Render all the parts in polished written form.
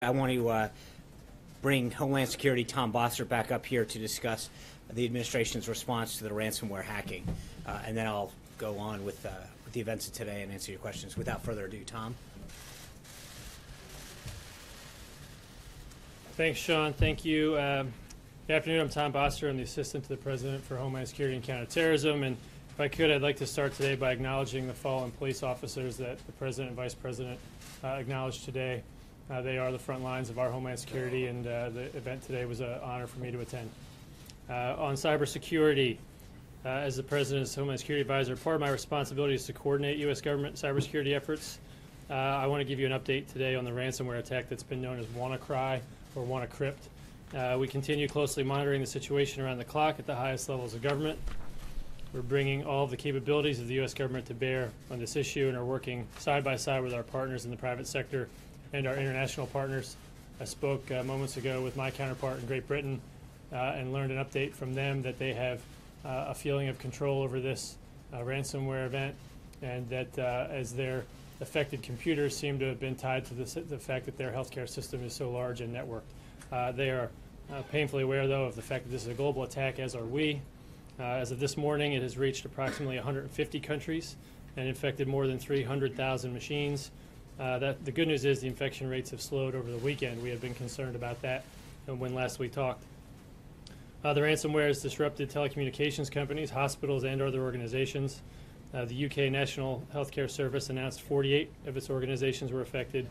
I want to bring Homeland Security Tom Bossert back up here to discuss the administration's response to the ransomware hacking, and then I'll go on with the events of today and answer your questions. Without further ado, Tom. Thanks, Sean. Thank you. Good afternoon. I'm Tom Bossert. I'm the Assistant to the President for Homeland Security and Counterterrorism. And if I could, I'd like to start today by acknowledging the fallen police officers that the President and Vice President acknowledged today. They are the front lines of our Homeland Security, and the event today was an honor for me to attend. On cybersecurity, as the President's Homeland Security Advisor, part of my responsibility is to coordinate U.S. government cybersecurity efforts. I want to give you an update today on the ransomware attack that's been known as WannaCry or WannaCrypt. We continue closely monitoring the situation around the clock at the highest levels of government. We're bringing all of the capabilities of the U.S. government to bear on this issue and are working side by side with our partners in the private sector and our international partners. I spoke moments ago with my counterpart in Great Britain and learned an update from them that they have a feeling of control over this ransomware event, and that as their affected computers seem to have been tied to the fact that their healthcare system is so large and networked. They are painfully aware, though, of the fact that this is a global attack, as are we. As of this morning, it has reached approximately 150 countries and infected more than 300,000 machines. The good news is the infection rates have slowed over the weekend. We had been concerned about that when last we talked. The ransomware has disrupted telecommunications companies, hospitals, and other organizations. The UK National Healthcare Service announced 48 of its organizations were affected,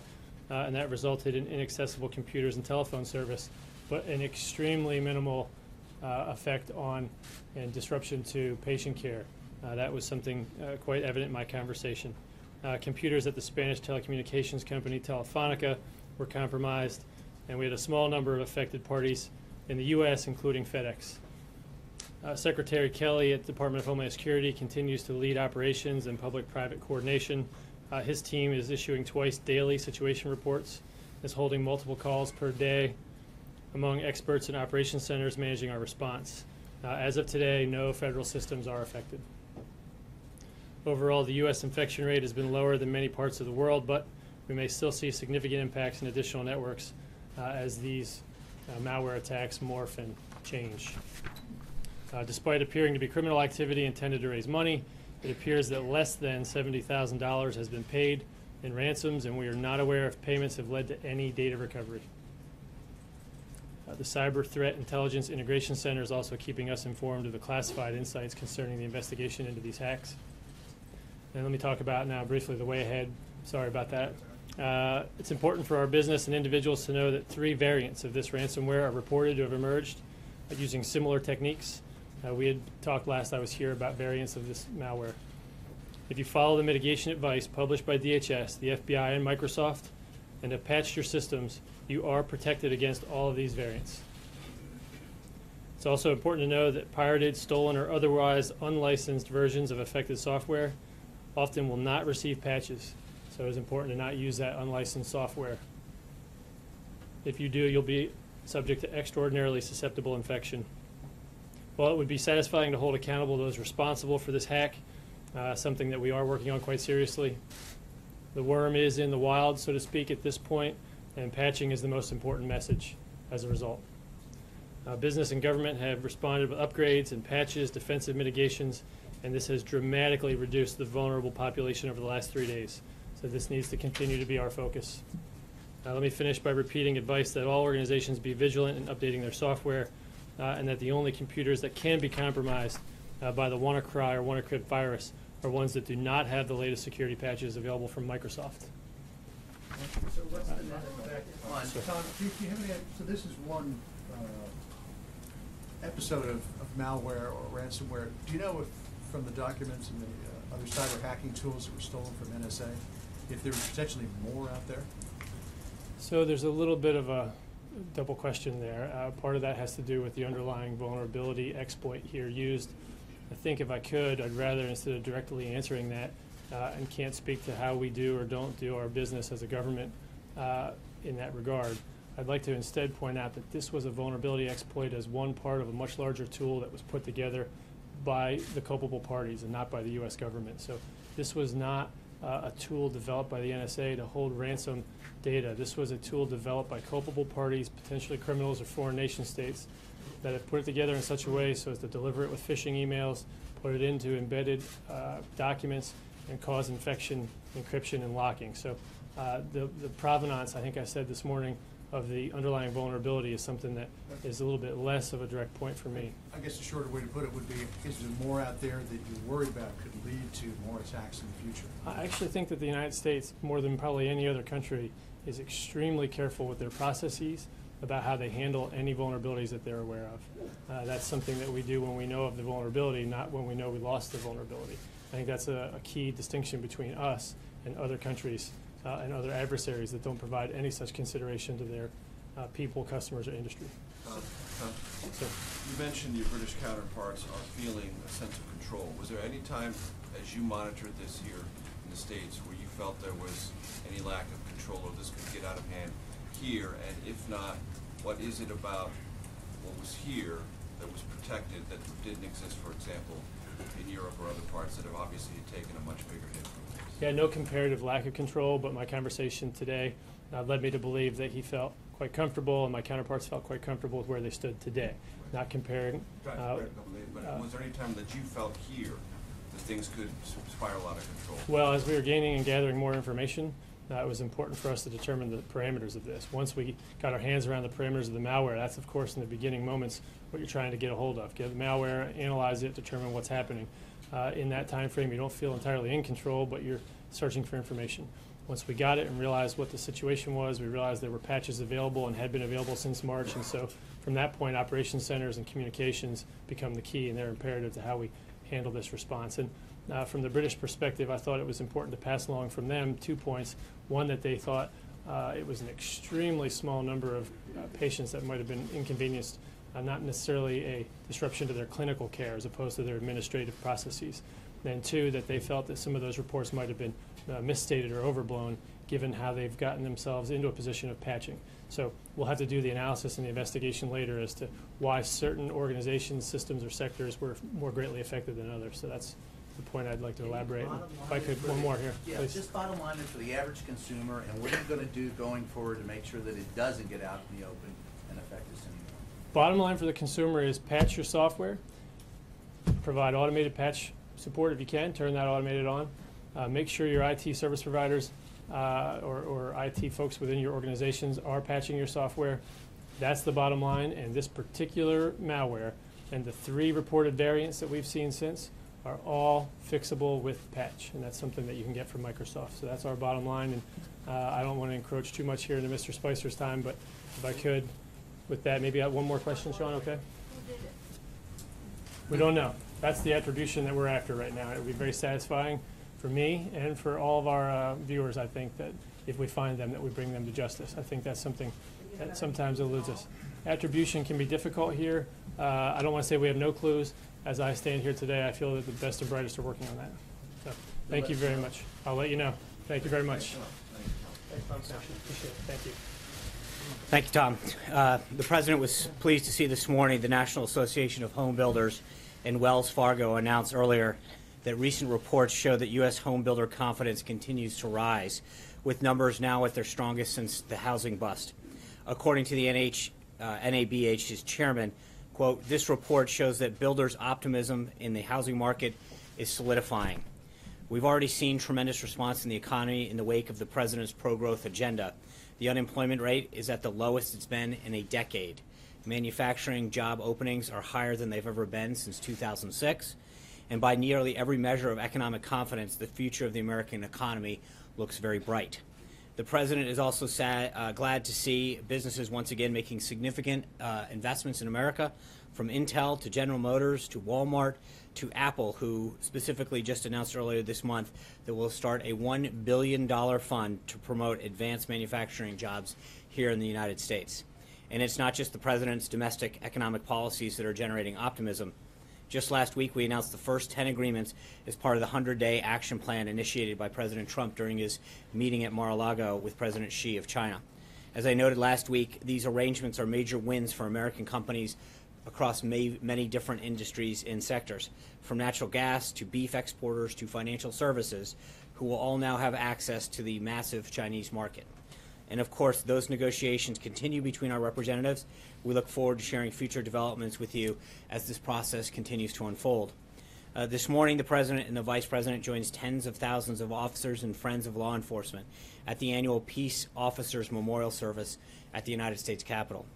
and that resulted in inaccessible computers and telephone service, but an extremely minimal effect on and disruption to patient care. That was something quite evident in my conversation. Computers at the Spanish telecommunications company Telefonica were compromised, and we had a small number of affected parties in the U.S., including FedEx. Secretary Kelly at the Department of Homeland Security continues to lead operations and public-private coordination. His team is issuing twice daily situation reports, is holding multiple calls per day among experts and operations centers managing our response. As of today, no federal systems are affected. Overall, the U.S. infection rate has been lower than many parts of the world, but we may still see significant impacts in additional networks as these malware attacks morph and change. Despite appearing to be criminal activity intended to raise money, it appears that less than $70,000 has been paid in ransoms, and we are not aware if payments have led to any data recovery. The Cyber Threat Intelligence Integration Center is also keeping us informed of the classified insights concerning the investigation into these hacks. And let me talk about now briefly the way ahead. Sorry about that. It's important for our business and individuals to know that 3 variants of this ransomware are reported to have emerged using similar techniques. We had talked last I was here about variants of this malware. If you follow the mitigation advice published by DHS, the FBI, and Microsoft, and have patched your systems, you are protected against all of these variants. It's also important to know that pirated, stolen, or otherwise unlicensed versions of affected software often will not receive patches, so it's important to not use that unlicensed software. If you do, you'll be subject to extraordinarily susceptible infection. While it would be satisfying to hold accountable those responsible for this hack, something that we are working on quite seriously, the worm is in the wild, so to speak, at this point, and patching is the most important message as a result. Business and government have responded with upgrades and patches, defensive mitigations, and this has dramatically reduced the vulnerable population over the last 3 days. So this needs to continue to be our focus. Let me finish by repeating advice that all organizations be vigilant in updating their software, and that the only computers that can be compromised by the WannaCry or WannaCrypt virus are ones that do not have the latest security patches available from Microsoft. So what's the next Tom, do you have any, so this is one episode of malware or ransomware. Do you know if, from the documents and the other cyber hacking tools that were stolen from NSA, if there was potentially more out there? So there's a little bit of a double question there. Part of that has to do with the underlying vulnerability exploit here used. I think if I could, I'd rather, instead of directly answering that, and can't speak to how we do or don't do our business as a government in that regard, I'd like to instead point out that this was a vulnerability exploit as one part of a much larger tool that was put together by the culpable parties and not by the U.S. government. So this was not a tool developed by the NSA to hold ransom data. This was a tool developed by culpable parties, potentially criminals or foreign nation states, that have put it together in such a way so as to deliver it with phishing emails, put it into embedded documents, and cause infection, encryption, and locking. So the provenance, I think I said this morning, of the underlying vulnerability is something that is a little bit less of a direct point for me. I guess a shorter way to put it would be, is there more out there that you're worried about could lead to more attacks in the future? I actually think that the United States, more than probably any other country, is extremely careful with their processes about how they handle any vulnerabilities that they're aware of. That's something that we do when we know of the vulnerability, not when we know we lost the vulnerability. I think that's a key distinction between us and other countries and other adversaries that don't provide any such consideration to their people, customers, or industry. You mentioned your British counterparts are feeling a sense of control. Was there any time, as you monitored this here in the States, where you felt there was any lack of control or this could get out of hand here? And if not, what is it about what was here that was protected that didn't exist, for example, in Europe or other parts that have obviously taken a much bigger hit from this? Yeah, no comparative lack of control, but my conversation today led me to believe that he felt quite comfortable and my counterparts felt quite comfortable with where they stood today. Not comparing. But was there any time that you felt here that things could spiral out of control? Well, as we were gaining and gathering more information, it was important for us to determine the parameters of this. Once we got our hands around the parameters of the malware, that's of course in the beginning moments what you're trying to get a hold of. Get the malware, analyze it, determine what's happening. In that time frame, you don't feel entirely in control, but you're searching for information. Once we got it and realized what the situation was, we realized there were patches available and had been available since March, and so from that point, operations centers and communications become the key, and they're imperative to how we handle this response. And from the British perspective, I thought it was important to pass along from them 2 points. One, that they thought it was an extremely small number of patients that might have been inconvenienced, not necessarily a disruption to their clinical care as opposed to their administrative processes. And two, that they felt that some of those reports might have been misstated or overblown given how they've gotten themselves into a position of patching. So we'll have to do the analysis and the investigation later as to why certain organizations, systems, or sectors were more greatly affected than others. So that's the point I'd like to elaborate. If I could, one more here, yeah, please. just bottom line is for the average consumer, and what are you going to do going forward to make sure that it doesn't get out in the open and affect us anymore? Bottom line for the consumer is patch your software, provide automated patch support if you can, turn that automated on. Make sure your IT service providers or IT folks within your organizations are patching your software. That's the bottom line, and this particular malware and the 3 reported variants that we've seen since are all fixable with patch, and that's something that you can get from Microsoft. So that's our bottom line, and I don't want to encroach too much here into Mr. Spicer's time, but if I could, with that, maybe I have one more question, Sean, okay? Who did it? We don't know. That's the attribution that we're after right now. It would be very satisfying for me and for all of our viewers, I think, that if we find them, that we bring them to justice. I think that's something that sometimes eludes us. Attribution can be difficult here. I don't want to say we have no clues. As I stand here today, I feel that the best and brightest are working on that. So, thank you very much. I'll let you know. Thank you very much. Appreciate it. Thank you. Thank you, Tom. The President was pleased to see this morning the National Association of Home Builders and Wells Fargo announced earlier that recent reports show that U.S. home builder confidence continues to rise, with numbers now at their strongest since the housing bust. According to the NABH's chairman, quote, "This report shows that builders' optimism in the housing market is solidifying. We've already seen tremendous response in the economy in the wake of the President's pro-growth agenda. The unemployment rate is at the lowest it's been in a decade. Manufacturing job openings are higher than they've ever been since 2006. And by nearly every measure of economic confidence, the future of the American economy looks very bright." The President is also glad to see businesses once again making significant investments in America, from Intel to General Motors to Walmart to Apple, who specifically just announced earlier this month that will start a $1 billion fund to promote advanced manufacturing jobs here in the United States. And it's not just the President's domestic economic policies that are generating optimism. Just last week, we announced the first 10 agreements as part of the 100-day action plan initiated by President Trump during his meeting at Mar-a-Lago with President Xi of China. As I noted last week, these arrangements are major wins for American companies across many different industries and sectors, from natural gas to beef exporters to financial services, who will all now have access to the massive Chinese market. And of course, those negotiations continue between our representatives. We look forward to sharing future developments with you as this process continues to unfold. This morning, the President and the Vice President joins tens of thousands of officers and friends of law enforcement at the annual Peace Officers Memorial Service at the United States Capitol.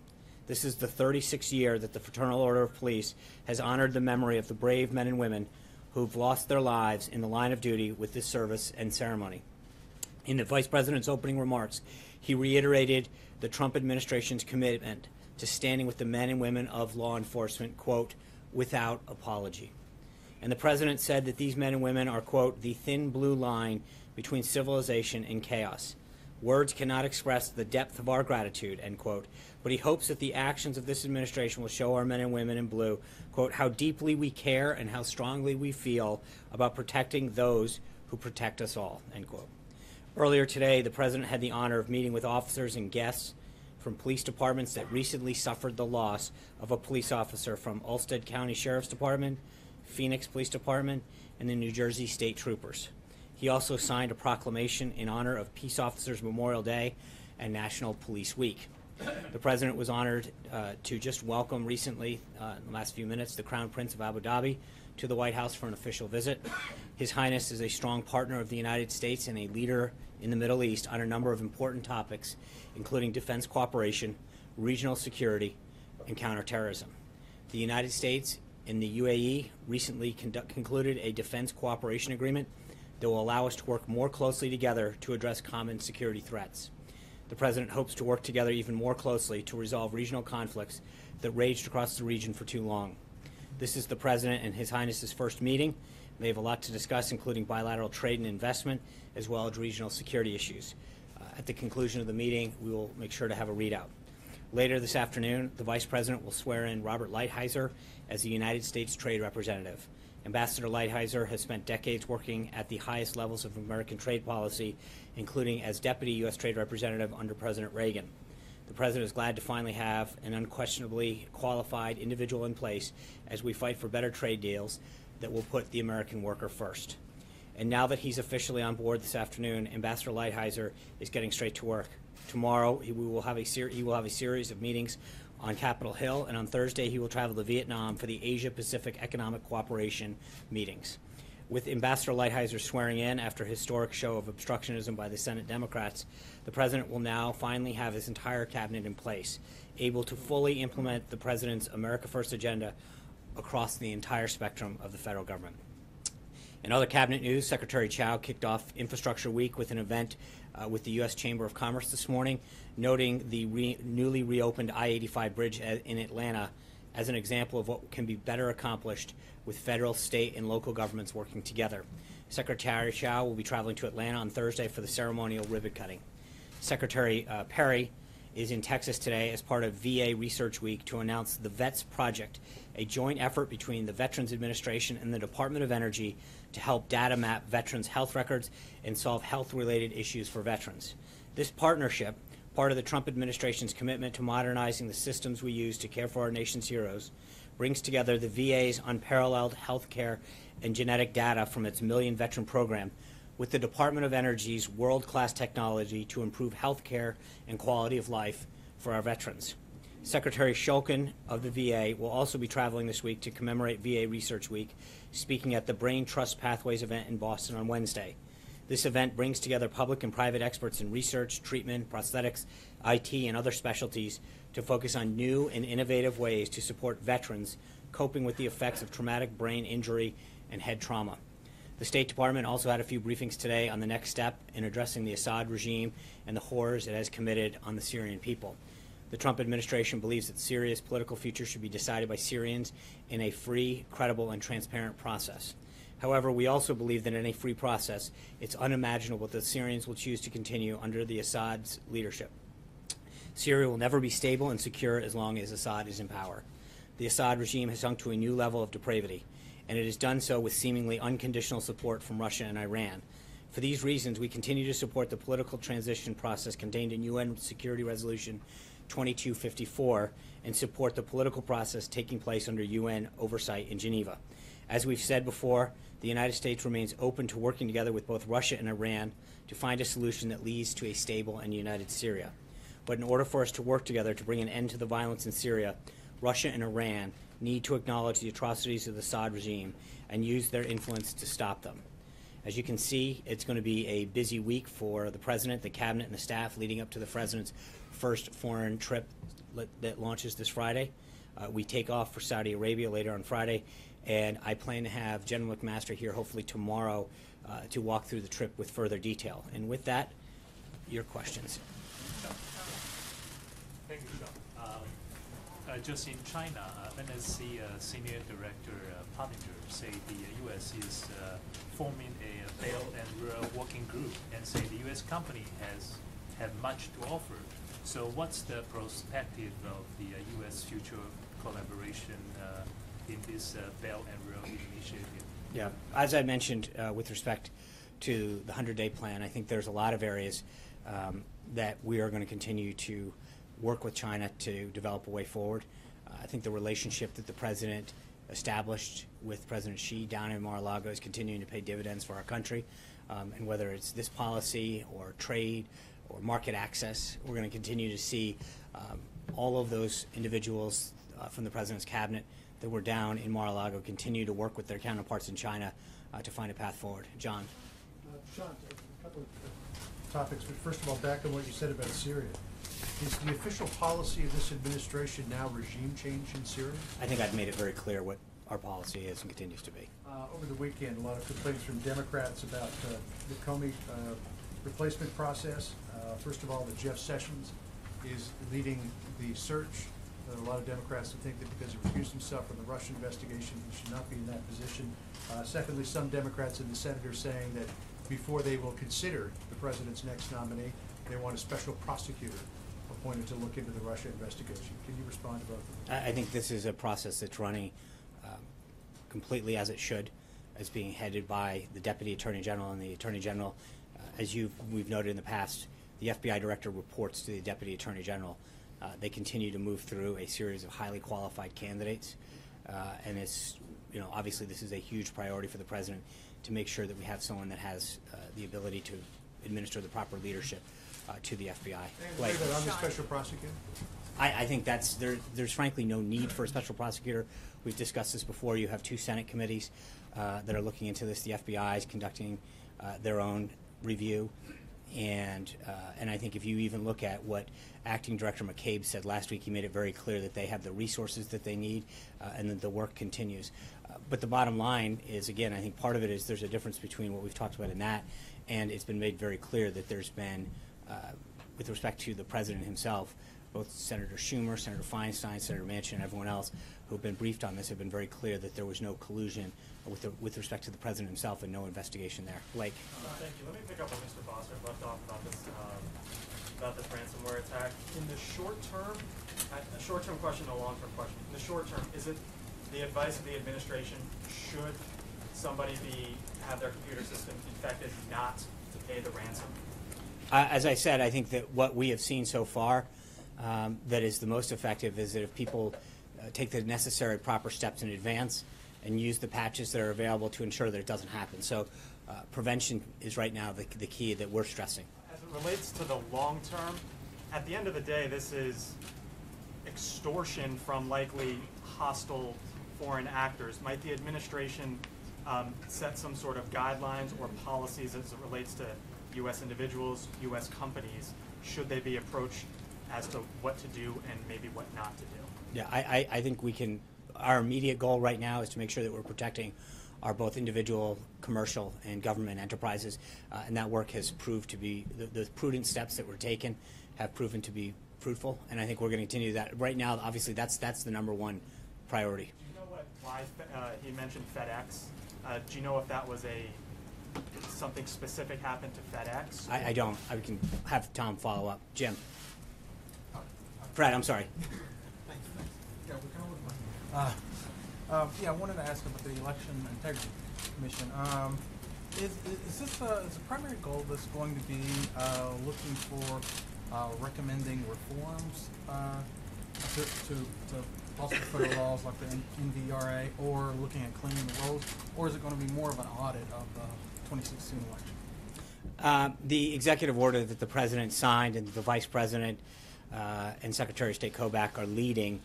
This is the 36th year that the Fraternal Order of Police has honored the memory of the brave men and women who've lost their lives in the line of duty with this service and ceremony. In the Vice President's opening remarks, he reiterated the Trump administration's commitment to standing with the men and women of law enforcement, quote, without apology. And the President said that these men and women are, quote, the thin blue line between civilization and chaos. Words cannot express the depth of our gratitude, end quote, but he hopes that the actions of this administration will show our men and women in blue, quote, how deeply we care and how strongly we feel about protecting those who protect us all, end quote. Earlier today, the President had the honor of meeting with officers and guests from police departments that recently suffered the loss of a police officer from Ulster County Sheriff's Department, Phoenix Police Department, and the New Jersey State Troopers. He also signed a proclamation in honor of Peace Officers Memorial Day and National Police Week. The President was honored to just welcome recently, in the last few minutes, the Crown Prince of Abu Dhabi to the White House for an official visit. His Highness is a strong partner of the United States and a leader in the Middle East on a number of important topics, including defense cooperation, regional security, and counterterrorism. The United States and the UAE recently concluded a defense cooperation agreement that will allow us to work more closely together to address common security threats. The President hopes to work together even more closely to resolve regional conflicts that raged across the region for too long. This is the President and His Highness's first meeting. They have a lot to discuss, including bilateral trade and investment, as well as regional security issues. At the conclusion of the meeting, we will make sure to have a readout. Later this afternoon, the Vice President will swear in Robert Lighthizer as the United States Trade Representative. Ambassador Lighthizer has spent decades working at the highest levels of American trade policy, including as Deputy U.S. Trade Representative under President Reagan. The President is glad to finally have an unquestionably qualified individual in place as we fight for better trade deals that will put the American worker first. And now that he's officially on board this afternoon, Ambassador Lighthizer is getting straight to work. Tomorrow, he will have a series of meetings on Capitol Hill, and on Thursday, he will travel to Vietnam for the Asia-Pacific Economic Cooperation meetings. With Ambassador Lighthizer swearing in after a historic show of obstructionism by the Senate Democrats, the President will now finally have his entire cabinet in place, able to fully implement the President's America First agenda across the entire spectrum of the federal government. In other cabinet news, Secretary Chao kicked off Infrastructure Week with an event with the U.S. Chamber of Commerce this morning, noting the newly reopened I-85 bridge in Atlanta as an example of what can be better accomplished with federal, state, and local governments working together. Secretary Chao will be traveling to Atlanta on Thursday for the ceremonial ribbon cutting. Secretary Perry is in Texas today as part of VA Research Week to announce the VETS Project, a joint effort between the Veterans Administration and the Department of Energy to help data map veterans' health records and solve health-related issues for veterans. This partnership, part of the Trump administration's commitment to modernizing the systems we use to care for our nation's heroes, brings together the VA's unparalleled health care and genetic data from its Million Veteran program with the Department of Energy's world-class technology to improve health care and quality of life for our veterans. Secretary Shulkin of the VA will also be traveling this week to commemorate VA Research Week, speaking at the Brain Trust Pathways event in Boston on Wednesday. This event brings together public and private experts in research, treatment, prosthetics, IT, and other specialties to focus on new and innovative ways to support veterans coping with the effects of traumatic brain injury and head trauma. The State Department also had a few briefings today on the next step in addressing the Assad regime and the horrors it has committed on the Syrian people. The Trump administration believes that Syria's political future should be decided by Syrians in a free, credible, and transparent process. However, we also believe that in a free process, it's unimaginable that the Syrians will choose to continue under the Assad's leadership. Syria will never be stable and secure as long as Assad is in power. The Assad regime has sunk to a new level of depravity, and it has done so with seemingly unconditional support from Russia and Iran. For these reasons, we continue to support the political transition process contained in UN Security Resolution 2254 and support the political process taking place under UN oversight in Geneva. As we've said before, the United States remains open to working together with both Russia and Iran to find a solution that leads to a stable and united Syria. But in order for us to work together to bring an end to the violence in Syria, Russia and Iran need to acknowledge the atrocities of the Assad regime and use their influence to stop them. As you can see, it's going to be a busy week for the President, the Cabinet, and the staff leading up to the President's first foreign trip that launches this Friday. We take off for Saudi Arabia later on Friday, and I plan to have General McMaster here hopefully tomorrow to walk through the trip with further detail. And with that, your questions. Thank you, Sean. Just in China, NSC Senior Director Pottinger say the U.S. is forming a Belt and Road working group, and say the U.S. company have much to offer. So what's the perspective of the U.S. future collaboration in this Belt and Road initiative? Yeah, as I mentioned with respect to the 100-day plan, I think there's a lot of areas that we are going to continue to work with China to develop a way forward. I think the relationship that the President established with President Xi down in Mar-a-Lago is continuing to pay dividends for our country. And whether it's this policy or trade or market access, we're going to continue to see all of those individuals from the President's cabinet that were down in Mar-a-Lago continue to work with their counterparts in China to find a path forward. John. Sean, a couple of topics, but first of all, back on what you said about Syria. Is the official policy of this administration now regime change in Syria? I think I've made it very clear what our policy is and continues to be. Over the weekend, a lot of complaints from Democrats about the Comey replacement process. First of all, that Jeff Sessions is leading the search. There are a lot of Democrats who think that because he recused himself from the Russian investigation, he should not be in that position. Secondly, some Democrats in the Senate are saying that before they will consider the President's next nominee, they want a special prosecutor appointed to look into the Russia investigation. Can you respond to both of them? I think this is a process that's running completely as it should, as being headed by the Deputy Attorney General, and the Attorney General, as we've noted in the past, the FBI Director reports to the Deputy Attorney General. They continue to move through a series of highly qualified candidates, and it's, obviously this is a huge priority for the President to make sure that we have someone that has the ability to administer the proper leadership to the FBI. Like, on the special prosecutor? I think there's frankly no need for a special prosecutor. We've discussed this before. You have two Senate committees that are looking into this. The FBI is conducting their own review, and I think if you even look at what Acting Director McCabe said last week, he made it very clear that they have the resources that they need, and that the work continues. But the bottom line is, again, I think part of it is there's a difference between what we've talked about in that, and it's been made very clear that there's been, with respect to the President himself, both Senator Schumer, Senator Feinstein, Senator Manchin, and everyone else who have been briefed on this have been very clear that there was no collusion with respect to the President himself and no investigation there. Blake. Thank you. Let me pick up on Mr. Bossert left off about this ransomware attack. In the short term, a short-term question, a long-term question. In the short term, is it the advice of the administration, should somebody have their computer system infected, not to pay the ransom? As I said, I think that what we have seen so far that is the most effective is that if people take the necessary proper steps in advance and use the patches that are available to ensure that it doesn't happen. So prevention is right now the key that we're stressing. As it relates to the long term, at the end of the day, this is extortion from likely hostile foreign actors. Might the administration set some sort of guidelines or policies as it relates to U.S. individuals, U.S. companies? Should they be approached as to what to do and maybe what not to do? Yeah, I think we can. Our immediate goal right now is to make sure that we're protecting our both individual, commercial, and government enterprises, and that work has proved to be the prudent steps that were taken have proven to be fruitful, and I think we're going to continue that. Right now, obviously, that's the number one priority. Do you know why he mentioned FedEx? Do you know if that was something specific happened to FedEx? I don't. I can have Tom follow up. Jim. Fred, I'm sorry. Yeah, we're kind of I wanted to ask about the Election Integrity Commission. Is this the primary goal that's going to be looking for recommending reforms to possible federal laws like the NVRA, or looking at cleaning the rolls, or is it going to be more of an audit of the 2016 election? The executive order that the president signed and the vice president and Secretary of State Kobach are leading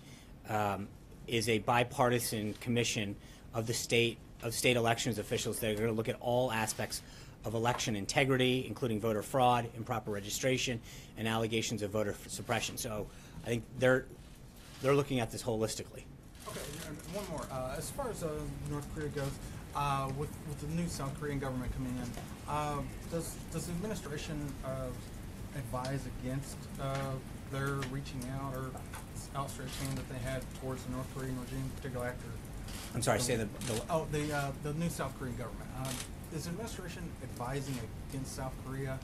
is a bipartisan commission of state elections officials that are going to look at all aspects of election integrity, including voter fraud, improper registration, and allegations of voter suppression. So I think they're looking at this holistically. Okay, and one more. As far as North Korea goes, with the new South Korean government coming in, does the administration advise against their reaching out or outstretched hand that they had towards the North Korean regime, particularly after? I'm sorry, say the the new South Korean government. Is the administration advising against South Korea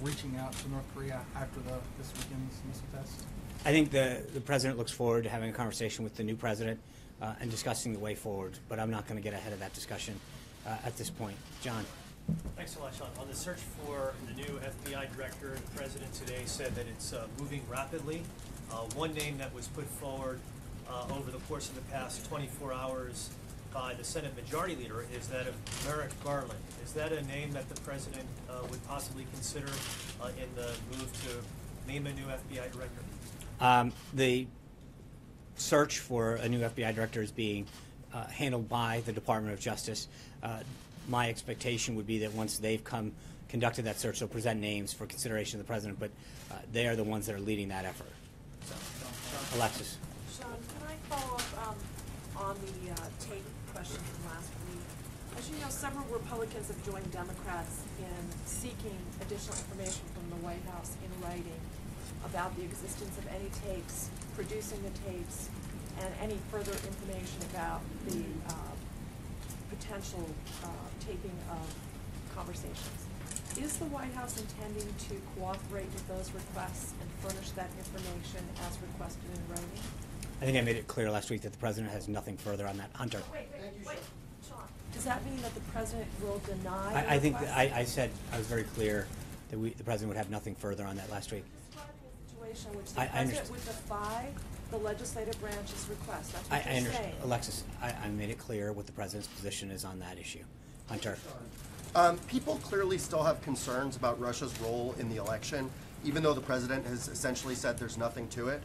reaching out to North Korea after this weekend's missile test? I think the president looks forward to having a conversation with the new president and discussing the way forward, but I'm not going to get ahead of that discussion at this point. John. Thanks so much. On the search for the new FBI director, the president today said that it's moving rapidly. One name that was put forward over the course of the past 24 hours by the Senate Majority Leader is that of Merrick Garland. Is that a name that the president would possibly consider in the move to name a new FBI director? The search for a new FBI director is being handled by the Department of Justice. My expectation would be that once they've conducted that search, they'll present names for consideration of the president, but they are the ones that are leading that effort. So, Alexis. Sean, can I follow up on the tape question from last week? As you know, several Republicans have joined Democrats in seeking additional information from the White House in writing about the existence of any tapes, producing the tapes, and any further information about the potential taping of conversations. Is the White House intending to cooperate with those requests and furnish that information as requested in writing? I think I made it clear last week that the president has nothing further on that. Hunter. Wait, Sean. Does that mean that the president will deny the I think request? I said I was very clear that the president would have nothing further on that last week. Describing a situation in which the I president understand. would defy the legislative branch's request. That's what I you're understand. saying. Alexis, I made it clear what the president's position is on that issue. Hunter. People clearly still have concerns about Russia's role in the election, even though the president has essentially said there's nothing to it.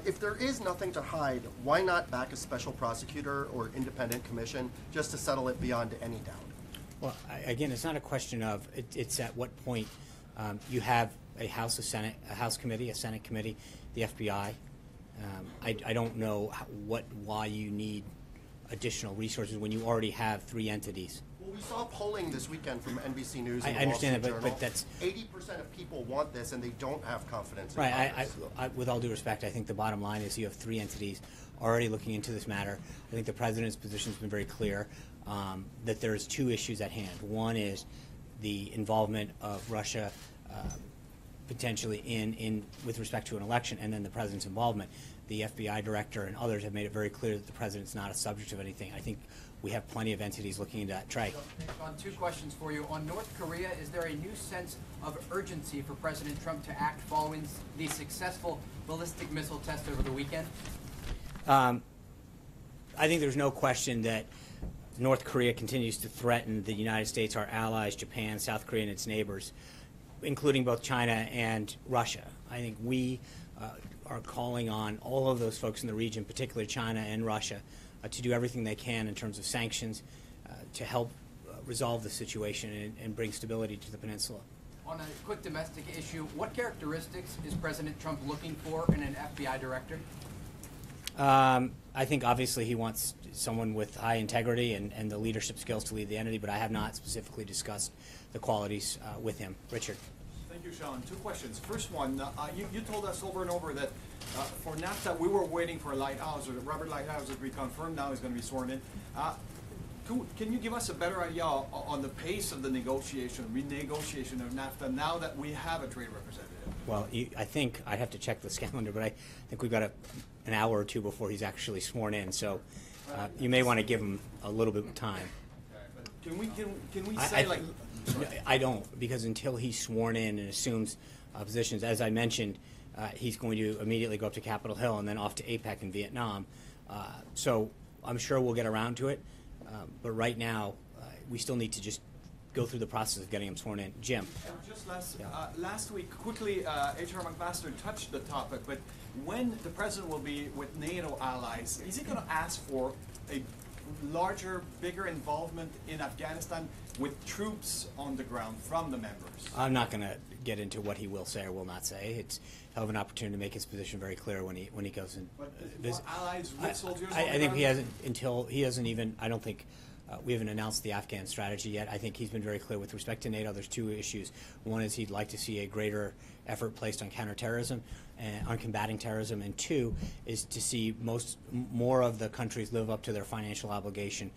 If there is nothing to hide, why not back a special prosecutor or independent commission just to settle it beyond any doubt? Well, again, it's not a question of it's at what point you have a House, a Senate, a House committee, a Senate committee, the FBI. I don't know why you need additional resources when you already have 3 entities. Well, we saw polling this weekend from NBC News and I the Wall understand Street that, Journal. but that's 80% of people want this, and they don't have confidence in right. Congress. With all due respect, I think the bottom line is you have 3 entities already looking into this matter. I think the president's position has been very clear that there's 2 issues at hand. One is the involvement of Russia potentially in with respect to an election, and then the president's involvement. The FBI director and others have made it very clear that the president's not a subject of anything. I think we have plenty of entities looking into that. Trey. On 2 questions for you. On North Korea, is there a new sense of urgency for President Trump to act following the successful ballistic missile test over the weekend? I think there's no question that North Korea continues to threaten the United States, our allies, Japan, South Korea, and its neighbors, including both China and Russia. I think we are calling on all of those folks in the region, particularly China and Russia, to do everything they can in terms of sanctions to help resolve the situation and bring stability to the peninsula. On a quick domestic issue, what characteristics is President Trump looking for in an FBI director? I think obviously he wants someone with high integrity and the leadership skills to lead the entity, but I have not specifically discussed the qualities with him. Richard. Thank you, Sean. 2 questions. First one, you told us over and over that for NAFTA we were waiting for Lighthouse, or Robert Lighthouse, that we confirmed now is going to be sworn in. Can you give us a better idea on the pace of the renegotiation of NAFTA now that we have a trade representative? Well, I think I'd have to check the calendar, but I think we've got an hour or 2 before he's actually sworn in, so you may want to give him a little bit of time. Can we say like? I don't, because until he's sworn in and assumes positions, as I mentioned, he's going to immediately go up to Capitol Hill and then off to APEC in Vietnam. So I'm sure we'll get around to it. But right now, we still need to just go through the process of getting him sworn in. Jim. Just last week, quickly, H.R. McMaster touched the topic, but when the president will be with NATO allies, is he going to ask for a larger, bigger involvement in Afghanistan with troops on the ground from the members? I'm not going to get into what he will say or will not say. It's he'll have an opportunity to make his position very clear when he goes and visit. Allies with soldiers on I the think ground? he hasn't until he hasn't even. I don't think. We haven't announced the Afghan strategy yet. I think he's been very clear with respect to NATO. There's two issues. One is he'd like to see a greater effort placed on counterterrorism and on combating terrorism, and two is to see more of the countries live up to their financial obligation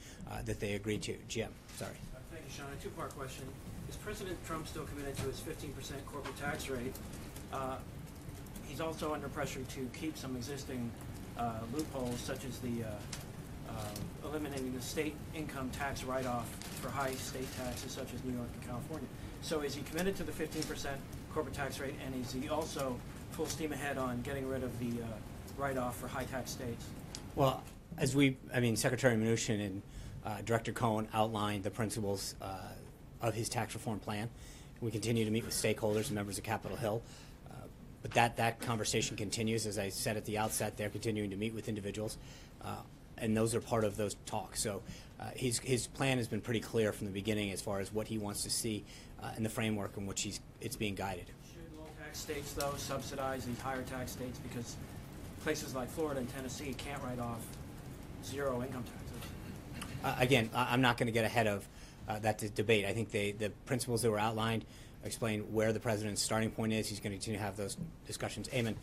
that they agreed to. Jim, sorry. Thank you, Sean. A two-part question. Is President Trump still committed to his 15% corporate tax rate? He's also under pressure to keep some existing loopholes, such as the eliminating the state income tax write-off for high state taxes such as New York and California. So is he committed to the 15% corporate tax rate, and is he also full steam ahead on getting rid of the write-off for high tax states? Well, Secretary Mnuchin and Director Cohen outlined the principles of his tax reform plan. We continue to meet with stakeholders and members of Capitol Hill. But that conversation continues. As I said at the outset, they're continuing to meet with individuals. And those are part of those talks. So his plan has been pretty clear from the beginning as far as what he wants to see in the framework in which it's being guided. Should low-tax states, though, subsidize these higher tax states, because places like Florida and Tennessee can't write off zero income taxes? Again, I'm not going to get ahead of that debate. I think the principles that were outlined explain where the president's starting point is. He's going to continue to have those discussions. Eamon.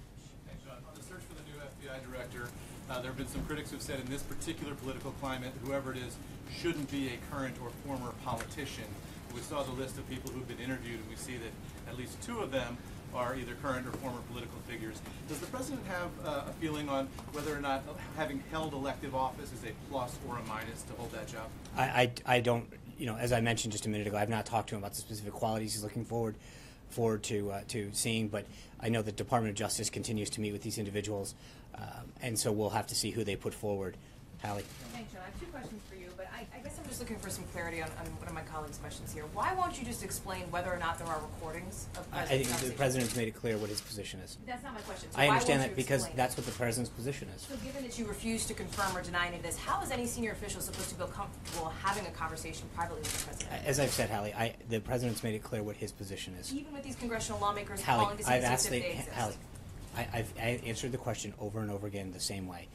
Thanks, John. On the search for the new FBI director, there have been some critics who have said in this particular political climate, whoever it is shouldn't be a current or former politician. We saw the list of people who've been interviewed, and we see that at least two of them are either current or former political figures. Does the president have a feeling on whether or not having held elective office is a plus or a minus to hold that job? I don't, as I mentioned just a minute ago, I've not talked to him about the specific qualities he's looking forward to seeing, but I know the Department of Justice continues to meet with these individuals, and so we'll have to see who they put forward. Hallie. Thanks, John. I have two questions for you, but I guess I'm just looking for some clarity on one of my colleagues' questions here. Why won't you just explain whether or not there are recordings of I think the president's made it clear what his position is. That's not my question. So I why understand won't that you because explain? that's what the president's position is. So given that you refuse to confirm or deny any of this, how is any senior official supposed to feel comfortable having a conversation privately with the president? As I've said, Hallie, the president's made it clear what his position is. Even with these congressional lawmakers Hallie, calling to see I've if asked they exist. Hallie, I've answered the question over and over again the same way.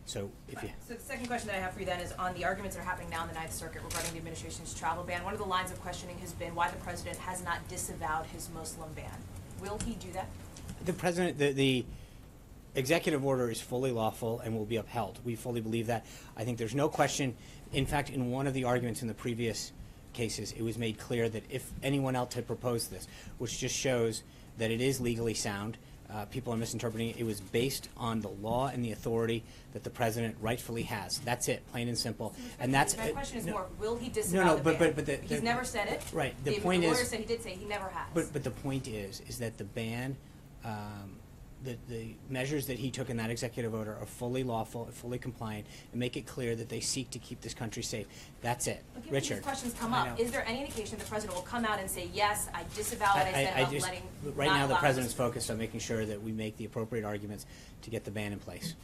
So if you. So the second question that I have for you then is on the arguments that are happening now in the Ninth Circuit regarding the administration's travel ban. One of the lines of questioning has been why the president has not disavowed his Muslim ban. Will he do that? The president, the executive order is fully lawful and will be upheld. We fully believe that. I think there's no question. In fact, in one of the arguments in the previous cases, it was made clear that if anyone else had proposed this, which just shows that it is legally sound, people are misinterpreting it. It was based on the law and the authority that the president rightfully has. That's it, plain and simple. And that's my question is no, more: will he disavow the ban? But he's never said it. Right. The Even point the lawyer is. said he did say he never has. But the point is that the ban, the measures that he took in that executive order are fully lawful, fully compliant, and make it clear that they seek to keep this country safe. That's it. But given Richard. these questions come I up, know. is there any indication the president will come out and say, yes, I disavow what I said about letting right not now the allow president's this? focused on making sure that we make the appropriate arguments to get the ban in place.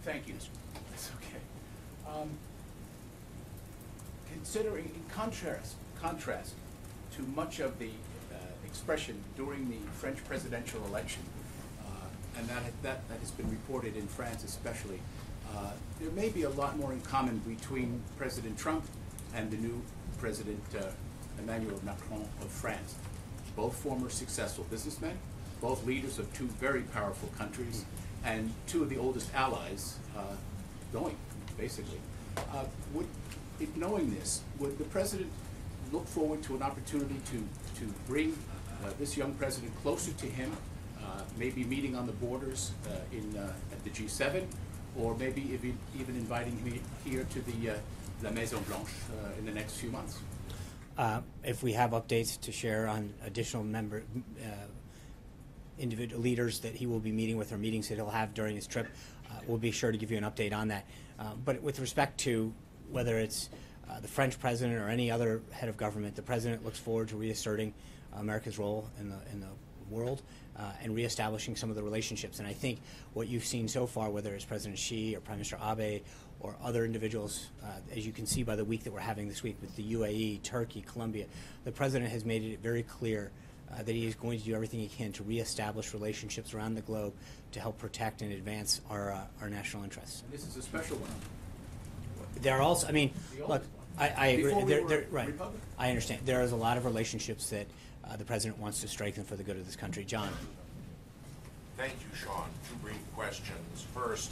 Thank you. That's okay. Considering, in contrast to much of the expression during the French presidential election, and that has been reported in France especially, there may be a lot more in common between President Trump and the new President Emmanuel Macron of France. Both former successful businessmen, both leaders of two very powerful countries, and two of the oldest allies going, basically. Knowing this, would the president look forward to an opportunity to bring this young president closer to him, maybe meeting on the borders at the G7, or maybe even inviting him here to the La Maison Blanche in the next few months? individual leaders that he will be meeting with or meetings that he'll have during his trip. We'll be sure to give you an update on that. But with respect to whether it's the French president or any other head of government, the president looks forward to reasserting America's role in the world and reestablishing some of the relationships. And I think what you've seen so far, whether it's President Xi or Prime Minister Abe or other individuals, as you can see by the week that we're having this week with the UAE, Turkey, Colombia, the president has made it very clear that he is going to do everything he can to reestablish relationships around the globe to help protect and advance our national interests. And this is a special one. There are also, I mean, look, I agree. Before we were Right. Republican. I understand. There is a lot of relationships that the president wants to strengthen for the good of this country. John. Thank you, Sean. Two brief questions. First,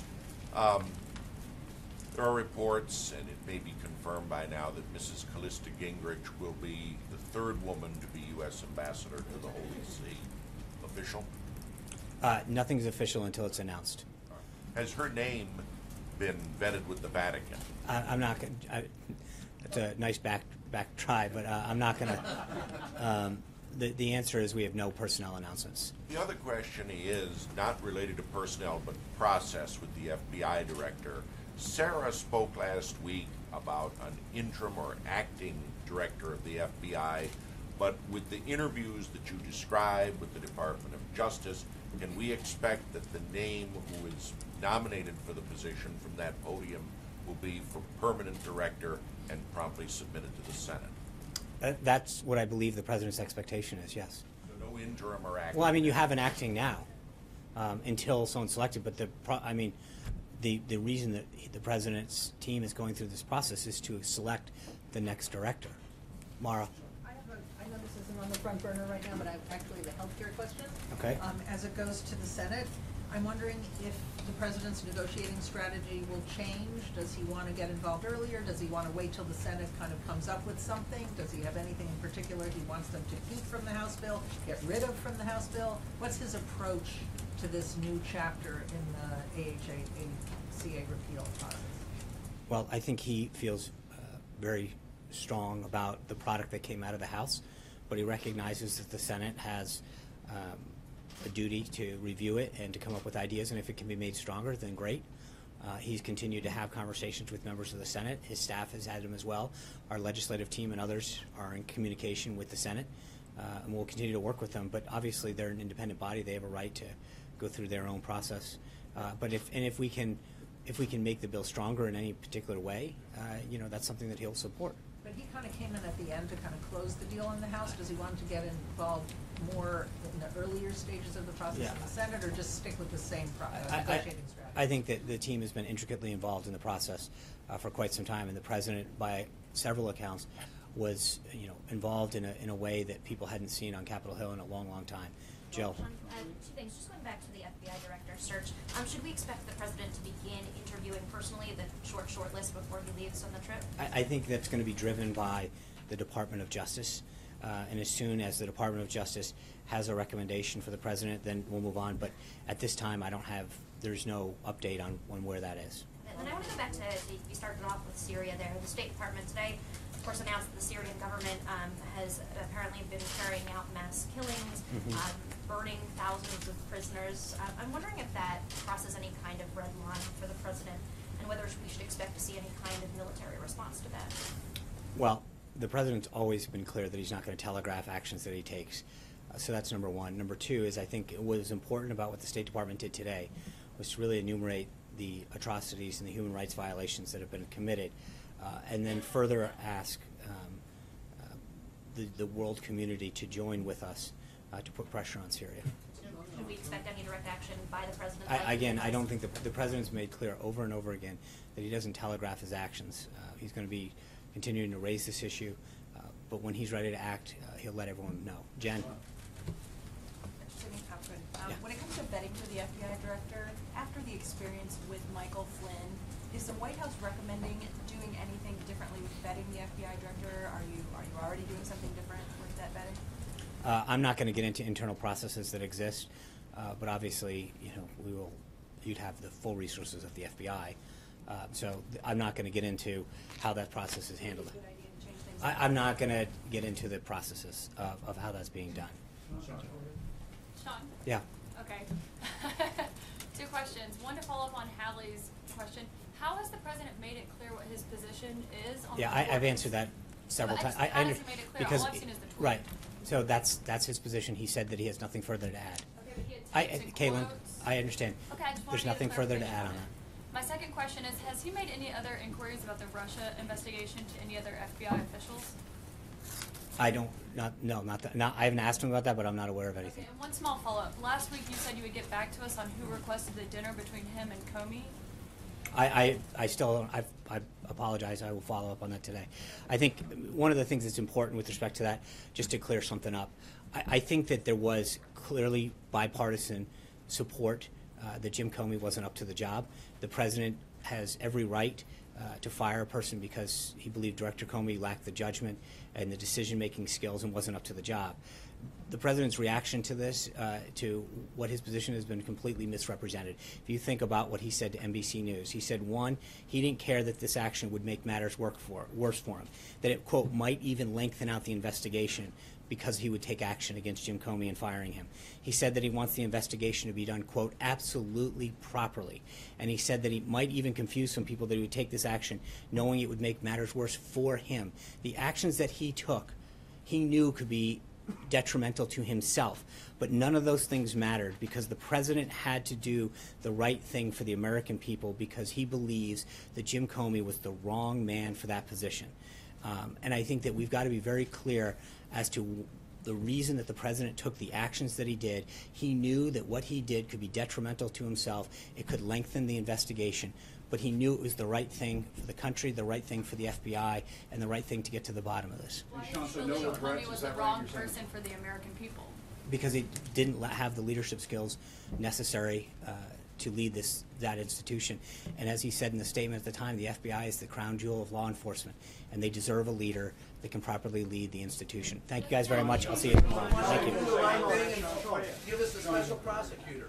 there are reports, and it may be confirmed by now, that Mrs. Callista Gingrich will be the third woman to be U.S. ambassador to the Holy See. Official? Nothing's official until it's announced. Has her name been vetted with the Vatican? I'm not going to. That's a nice back try, but I'm not going to. The answer is we have no personnel announcements. The other question is not related to personnel, but process with the FBI director. Sarah spoke last week about an interim or acting director of the FBI, but with the interviews that you described with the Department of Justice, can we expect that the name who is nominated for the position from that podium will be for permanent director and promptly submitted to the Senate? That's what I believe the president's expectation is, yes. So no interim or acting? Well, I mean, you have an acting now until someone's selected, but the reason that the president's team is going through this process is to select the next director. Mara. I know this isn't on the front burner right now, but I actually have a healthcare question. Okay. As it goes to the Senate, I'm wondering if the president's negotiating strategy will change. Does he want to get involved earlier? Does he want to wait till the Senate kind of comes up with something? Does he have anything in particular he wants them to keep from the House bill, get rid of from the House bill? What's his approach to this new chapter in the AHA-CA repeal process? Well, I think he feels very strong about the product that came out of the House, but he recognizes that the Senate has a duty to review it and to come up with ideas, and if it can be made stronger, then great. He's continued to have conversations with members of the Senate. His staff has had them as well. Our legislative team and others are in communication with the Senate, and we'll continue to work with them. But obviously, they're an independent body; they have a right to go through their own process. But if we can make the bill stronger in any particular way, that's something that he'll support. But he kind of came in at the end to kind of close the deal in the House. Does he want to get involved more in the earlier stages of the process in the Senate, or just stick with the same negotiating strategy? I think that the team has been intricately involved in the process for quite some time, and the president, by several accounts, was involved in a way that people hadn't seen on Capitol Hill in a long, long time. Jill. Two things. Just going back to the FBI director search, should we expect the president to begin interviewing personally the short list before he leaves on the trip? I think that's going to be driven by the Department of Justice. And as soon as the Department of Justice has a recommendation for the president, then we'll move on. But at this time, there's no update on where that is. And then I want to go back to, you started off with Syria there. The State Department today, of course, announced that the Syrian government has apparently been carrying out mass killings, burning thousands of prisoners. I'm wondering if that crosses any kind of red line for the president, and whether we should expect to see any kind of military response to that. Well, the president's always been clear that he's not going to telegraph actions that he takes. So that's number one. Number two is I think what was important about what the State Department did today was to really enumerate the atrocities and the human rights violations that have been committed, and then further ask the world community to join with us to put pressure on Syria. Should we expect any direct action by the president? Again, I don't think the president's made clear over and over again that he doesn't telegraph his actions. He's going to be continuing to raise this issue, but when he's ready to act, he'll let everyone know. Jen? When it comes to vetting for the FBI director, after the experience with Michael Flynn, is the White House recommending doing anything differently with vetting the FBI director? Are you already doing something different with that vetting? I'm not going to get into internal processes that exist, but obviously, you'd have the full resources of the FBI. So I'm not going to get into how that process is handled. I'm not going to get into the processes of how that's being done. Sean? Yeah. Okay. Two questions. One to follow up on Hallie's question. How has the president made it clear what his position is on Yeah, the I've importance- answered that several But times. how has he made it clear? Because All I've seen is the tweet. right. So that's his position. He said that he has nothing further to add. Okay, but he had tapes and Caitlin, quotes. I understand. Okay, I just wanted There's to get a nothing further to add clarification on that. My second question is, has he made any other inquiries about the Russia investigation to any other FBI officials? I don't, not that, I haven't asked him about that, but I'm not aware of anything. Okay, and one small follow-up. Last week you said you would get back to us on who requested the dinner between him and Comey. I still, I apologize, I will follow up on that today. I think one of the things that's important with respect to that, just to clear something up, I think that there was clearly bipartisan support that Jim Comey wasn't up to the job. The president has every right to fire a person because he believed Director Comey lacked the judgment and the decision-making skills and wasn't up to the job. The president's reaction to this, to what his position has been completely misrepresented. If you think about what he said to NBC News, he said, one, he didn't care that this action would make matters worse for him, that it, quote, might even lengthen out the investigation because he would take action against Jim Comey in firing him. He said that he wants the investigation to be done, quote, absolutely properly. And he said that he might even confuse some people that he would take this action knowing it would make matters worse for him. The actions that he took, he knew could be detrimental to himself. But none of those things mattered because the president had to do the right thing for the American people because he believes that Jim Comey was the wrong man for that position. And I think that we've got to be very clear as to the reason that the president took the actions that he did. He knew that what he did could be detrimental to himself. It could lengthen the investigation. But he knew it was the right thing for the country, the right thing for the FBI, and the right thing to get to the bottom of this. Why do you believe Comey was the wrong person for the American people? Because he didn't have the leadership skills necessary to lead that institution. And as he said in the statement at the time, the FBI is the crown jewel of law enforcement, and they deserve a leader that can properly lead the institution. Thank you guys very much. I'll see you tomorrow. Thank you. Give us a special prosecutor.